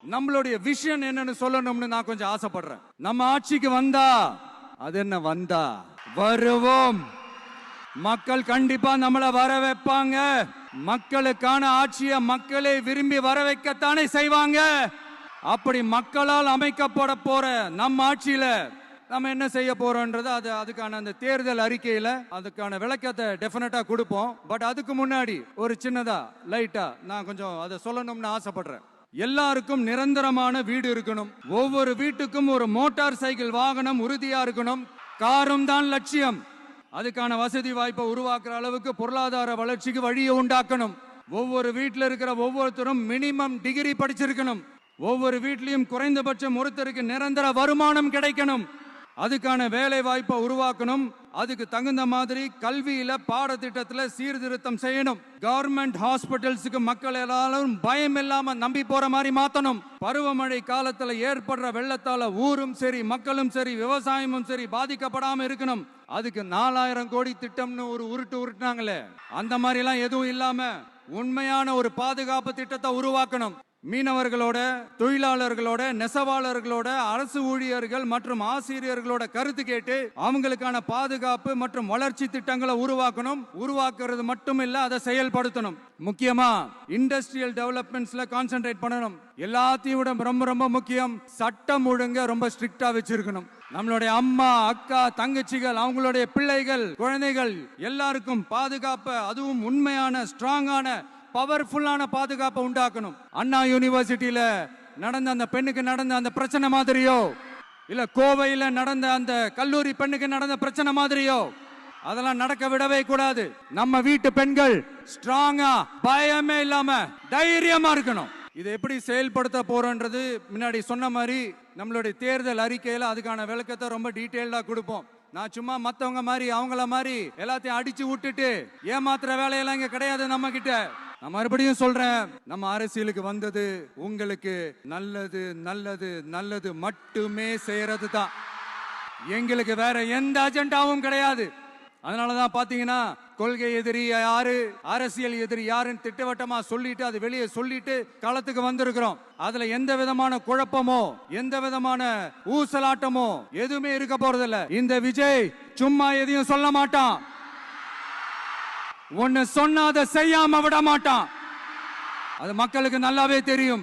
நம்மளுடைய விஷன் என்னன்னு சொல்லணும்னு நான் கொஞ்சம் ஆசைப்படுறேன். நம்ம ஆட்சிக்கு வந்தா அது என்ன வந்தா வருவோம். மக்கள் கண்டிப்பா நம்மள வர வைப்பாங்க. மக்களுக்கான ஆட்சியை மக்களே விரும்பி வர வைக்கத்தானே செய்வாங்க. அப்படி மக்களால் அமைக்கப்பட போற நம்ம ஆட்சியில நம்ம என்ன செய்ய போறோம்ன்றது அதுக்கான அந்த தேர்தல் அறிக்கையில அதுக்கான விளக்கத்தை டெஃபினட்டா கொடுப்போம். பட் அதுக்கு முன்னாடி ஒரு சின்னதா லைட்டா நான் கொஞ்சம் அதை சொல்லணும்னு ஆசைப்படுறேன். எல்லாருக்கும் நிரந்தரமான வீடு இருக்கணும். ஒவ்வொரு வீட்டுக்கும் ஒரு மோட்டார் சைக்கிள் வாகனம் உறுதியா இருக்கணும். காரும் தான் லட்சியம். அதுக்கான வசதி வாய்ப்பை உருவாக்குற அளவுக்கு பொருளாதார வளர்ச்சிக்கு வழியை உண்டாக்கணும். ஒவ்வொரு வீட்டில் இருக்கிற ஒவ்வொருத்தரும் மினிமம் டிகிரி படிச்சிருக்கணும். ஒவ்வொரு வீட்லயும் குறைந்தபட்சம் ஒருத்தருக்கு நிரந்தர வருமானம் கிடைக்கணும். அதுக்கான வேலை வாய்ப்பை உருவாக்கணும். அதுக்கு தகுந்த மாதிரி கல்வியில பாடத்திட்டத்துல சீர்திருத்தம் செய்யணும். கவர்மெண்ட் ஹாஸ்பிட்டல்ஸுக்கு மக்கள் எல்லாரும் பயம் இல்லாம நம்பி போற மாதிரி மாத்தணும். பருவமழை காலத்துல ஏற்படுற வெள்ளத்தால ஊரும் சரி மக்களும் சரி விவசாயமும் சரி பாதிக்கப்படாம இருக்கணும். அதுக்கு 4000 கோடி திட்டம்னு ஒரு உருட்டுனாங்களே, அந்த மாதிரி எல்லாம் எதுவும் இல்லாம உண்மையான ஒரு பாதுகாப்பு திட்டத்தை உருவாக்கணும். மீனவர்களோட, தொழிலாளர்களோட, நெசவாளர்களோட, அரசு ஊழியர்கள் மற்றும் ஆசிரியர்களோட கருத்து கேட்டு அவங்களுக்கான பாதுகாப்பு மற்றும் வளர்ச்சி திட்டங்களை உருவாக்கணும். உருவாக்குறது மட்டும் இல்ல, அதை செயல்படுத்தணும். முக்கியமா இண்டஸ்ட்ரியல் டெவலப்மெண்ட்ஸ்ல கான்சென்ட்ரேட் பண்ணணும். எல்லாத்தையும் விட ரொம்ப ரொம்ப முக்கியம், சட்டம் ஒழுங்க ரொம்ப ஸ்ட்ரிக்டா வச்சிருக்கணும். நம்மளுடைய அம்மா, அக்கா, தங்கச்சிகள், அவங்களுடைய பிள்ளைகள், குழந்தைகள் எல்லாருக்கும் பாதுகாப்பு, அதுவும் உண்மையான ஸ்ட்ராங்கான பவர்ஃபுல்லான பாதுகாப்பை உண்டாக்கணும். அண்ணா யூனிவர்சிட்டியில நடந்த அந்த பெண்ணுக்கு நடந்த அந்த பிரச்சனை மாதிரியோ, இல்ல கோவையில நடந்த அந்த கல்லூரி பெண்ணுக்கு நடந்த பிரச்சனை மாதிரியோ அதெல்லாம் நடக்க விடவே கூடாது. நம்ம வீட்டு பெண்கள் ஸ்ட்ராங்கா பயமே இல்லாம தைரியமா இருக்கணும். இதை எப்படி செயல்படுத்த போறோன்றது முன்னாடி சொன்ன மாதிரி நம்மளுடைய தேர்தல் அறிக்கையில அதுக்கான விளக்கத்தை ரொம்ப டீட்டெயில்டா கொடுப்போம். நான் சும்மா மத்தவங்க மாதிரி அவங்கள மாதிரி எல்லாத்தையும் அடிச்சு விட்டுட்டு ஏமாத்துற வேலையெல்லாம் இங்க கிடையாது நம்ம கிட்ட. நான் மறுபடியும் சொல்றேன், நம்ம அரசியலுக்கு வந்தது உங்களுக்கு நல்லது நல்லது நல்லது மட்டுமே செய்யறது தான். எங்களுக்கு வேற எந்த அஜெண்டாவும் கிடையாது. அதனாலதான் பாத்தீங்கன்னா கொள்கை எதிரி யாரு, அரசியல் எதிரி யாருன்னு திட்டவட்டமா சொல்லிட்டு அது வெளியே சொல்லிட்டு களத்துக்கு வந்திருக்கிறோம். அதுல எந்த விதமான குழப்பமோ எந்த விதமான ஊசலாட்டமோ எதுவுமே இருக்க போறதில்ல. இந்த விஜய் சும்மா எதையும் சொல்ல மாட்டான். ஒன்னு சொன்னா அதை செய்யாம விட மாட்டான். அது மக்களுக்கு நல்லாவே தெரியும்.